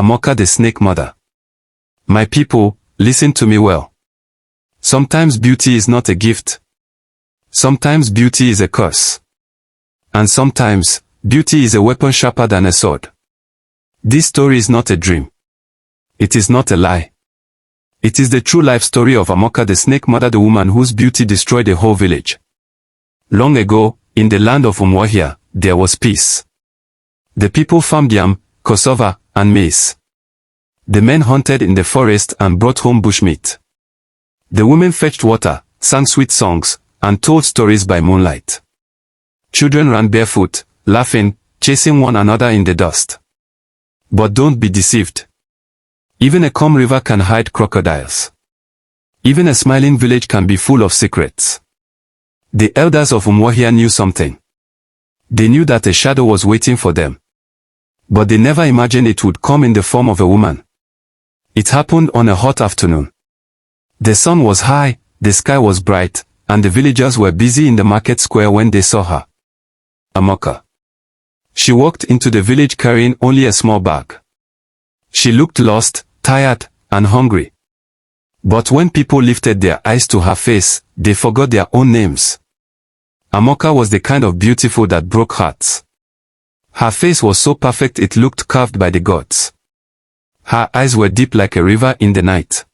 Amaka the snake mother. My people, listen to me well. Sometimes beauty is not a gift. Sometimes beauty is a curse. And sometimes, beauty is a weapon sharper than a sword. This story is not a dream. It is not a lie. It is the true life story of Amaka the snake mother, the woman whose beauty destroyed a whole village. Long ago, in the land of Umuahia, there was peace. The people farmed yam, cassava, and maize. The men hunted in the forest and brought home bushmeat. The women fetched water, sang sweet songs, and told stories by moonlight. Children ran barefoot, laughing, chasing one another in the dust. But don't be deceived. Even a calm river can hide crocodiles. Even a smiling village can be full of secrets. The elders of Umuahia knew something. They knew that a shadow was waiting for them. But they never imagined it would come in the form of a woman. It happened on a hot afternoon. The sun was high, the sky was bright, and the villagers were busy in the market square when they saw her. Amaka. She walked into the village carrying only a small bag. She looked lost, tired, and hungry. But when people lifted their eyes to her face, they forgot their own names. Amaka was the kind of beautiful that broke hearts. Her face was so perfect it looked carved by the gods. Her eyes were deep like a river in the night.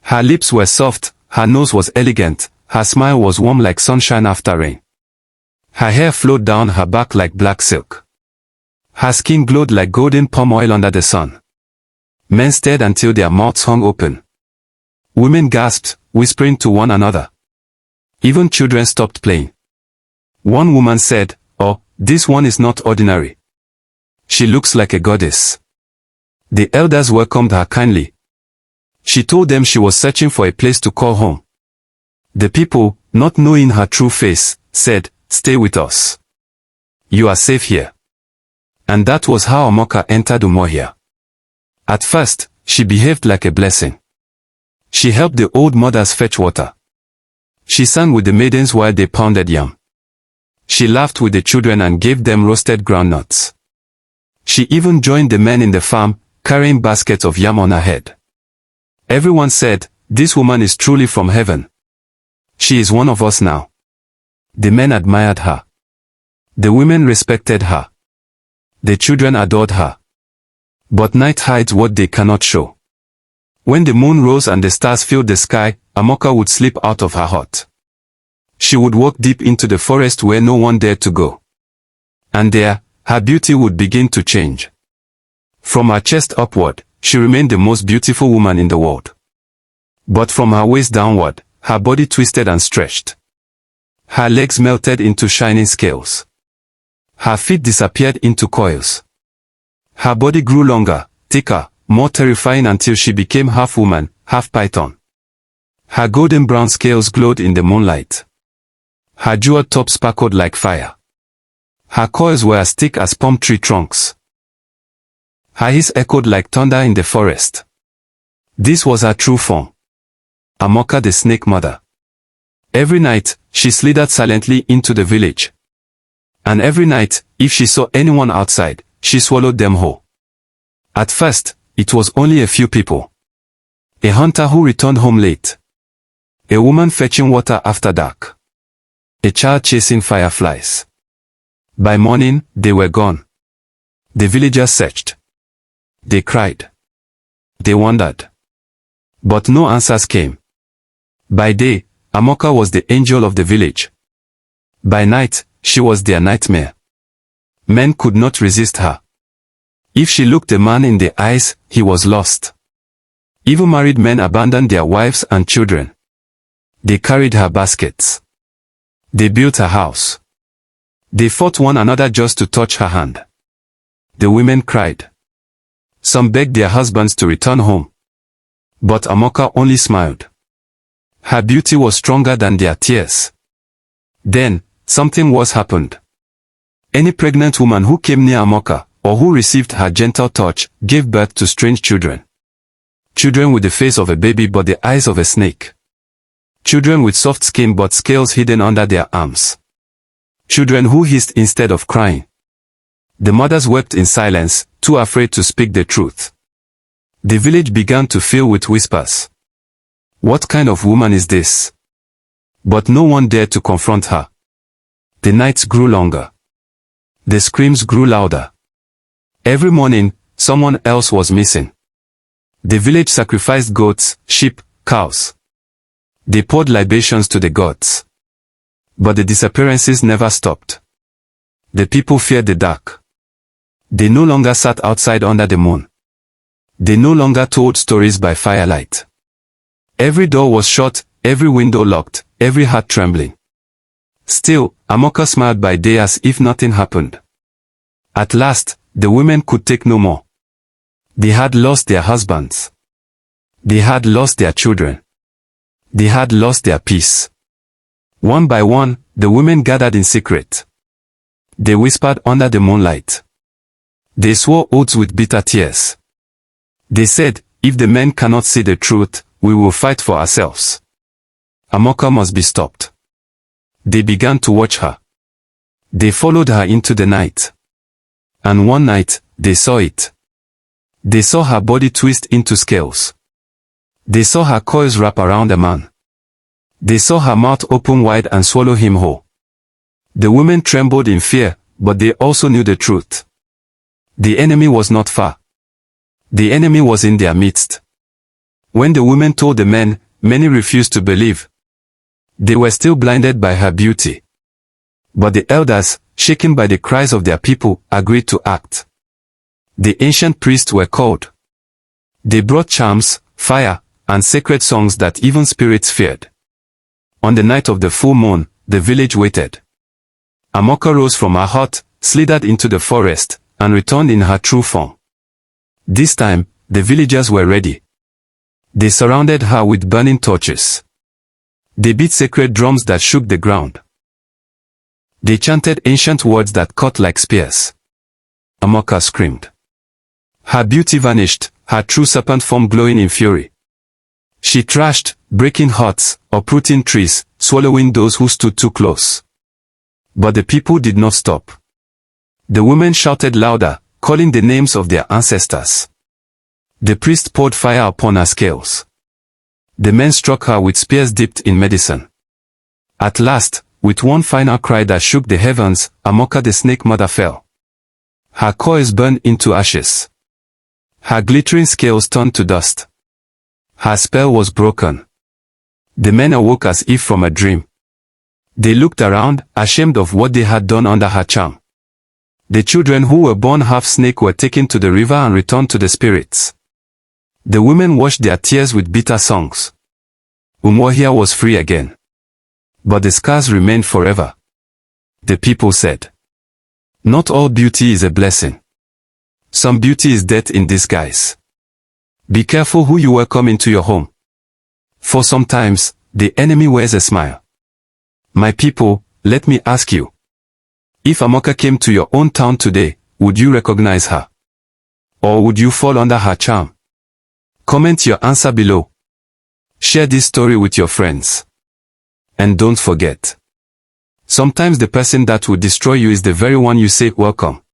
Her lips were soft, her nose was elegant, her smile was warm like sunshine after rain. Her hair flowed down her back like black silk. Her skin glowed like golden palm oil under the sun. Men stared until their mouths hung open. Women gasped, whispering to one another. Even children stopped playing. One woman said, "Oh, this one is not ordinary. She looks like a goddess." The elders welcomed her kindly. She told them she was searching for a place to call home. The people, not knowing her true face, said, "Stay with us. You are safe here." And that was how Amaka entered Umuahia. At first, she behaved like a blessing. She helped the old mothers fetch water. She sang with the maidens while they pounded yam. She laughed with the children and gave them roasted groundnuts. She even joined the men in the farm, carrying baskets of yam on her head. Everyone said, "This woman is truly from heaven. She is one of us now." The men admired her. The women respected her. The children adored her. But night hides what they cannot show. When the moon rose and the stars filled the sky, Amaka would slip out of her hut. She would walk deep into the forest where no one dared to go. And there, her beauty would begin to change. From her chest upward, she remained the most beautiful woman in the world. But from her waist downward, her body twisted and stretched. Her legs melted into shining scales. Her feet disappeared into coils. Her body grew longer, thicker, more terrifying until she became half woman, half python. Her golden brown scales glowed in the moonlight. Her jeweled top sparkled like fire. Her coils were as thick as palm tree trunks. Her hiss echoed like thunder in the forest. This was her true form. Amaka the snake mother. Every night, she slithered silently into the village. And every night, if she saw anyone outside, she swallowed them whole. At first, it was only a few people. A hunter who returned home late. A woman fetching water after dark. A child chasing fireflies. By morning, they were gone. The villagers searched. They cried. They wondered. But no answers came. By day, Amaka was the angel of the village. By night, she was their nightmare. Men could not resist her. If she looked a man in the eyes, he was lost. Even married men abandoned their wives and children. They carried her baskets. They built her house. They fought one another just to touch her hand. The women cried. Some begged their husbands to return home. But Amaka only smiled. Her beauty was stronger than their tears. Then, something worse happened. Any pregnant woman who came near Amaka, or who received her gentle touch, gave birth to strange children. Children with the face of a baby but the eyes of a snake. Children with soft skin but scales hidden under their arms. Children who hissed instead of crying. The mothers wept in silence, too afraid to speak the truth. The village began to fill with whispers. What kind of woman is this? But no one dared to confront her. The nights grew longer. The screams grew louder. Every morning, someone else was missing. The village sacrificed goats, sheep, cows. They poured libations to the gods. But the disappearances never stopped. The people feared the dark. They no longer sat outside under the moon. They no longer told stories by firelight. Every door was shut, every window locked, every heart trembling. Still, Amaka smiled by day as if nothing happened. At last, the women could take no more. They had lost their husbands. They had lost their children. They had lost their peace. One by one, the women gathered in secret. They whispered under the moonlight. They swore oaths with bitter tears. They said, if the men cannot see the truth, we will fight for ourselves. Amaka must be stopped. They began to watch her. They followed her into the night. And one night, they saw it. They saw her body twist into scales. They saw her coils wrap around a man. They saw her mouth open wide and swallow him whole. The women trembled in fear, but they also knew the truth. The enemy was not far. The enemy was in their midst. When the women told the men, many refused to believe. They were still blinded by her beauty. But the elders, shaken by the cries of their people, agreed to act. The ancient priests were called. They brought charms, fire, and sacred songs that even spirits feared. On the night of the full moon, the village waited. Amaka rose from her hut, slithered into the forest, and returned in her true form. This time, the villagers were ready. They surrounded her with burning torches. They beat sacred drums that shook the ground. They chanted ancient words that cut like spears. Amaka screamed. Her beauty vanished, her true serpent form glowing in fury. She thrashed, breaking huts, uprooting trees, swallowing those who stood too close. But the people did not stop. The women shouted louder, calling the names of their ancestors. The priest poured fire upon her scales. The men struck her with spears dipped in medicine. At last, with one final cry that shook the heavens, Amaka the snake mother fell. Her coils burned into ashes. Her glittering scales turned to dust. Her spell was broken. The men awoke as if from a dream. They looked around, ashamed of what they had done under her charm. The children who were born half snake were taken to the river and returned to the spirits. The women washed their tears with bitter songs. Umuahia was free again. But the scars remained forever. The people said, not all beauty is a blessing. Some beauty is death in disguise. Be careful who you welcome into your home. For sometimes, the enemy wears a smile. My people, let me ask you. If Amaka came to your own town today, would you recognize her? Or would you fall under her charm? Comment your answer below. Share this story with your friends. And don't forget. Sometimes the person that will destroy you is the very one you say welcome.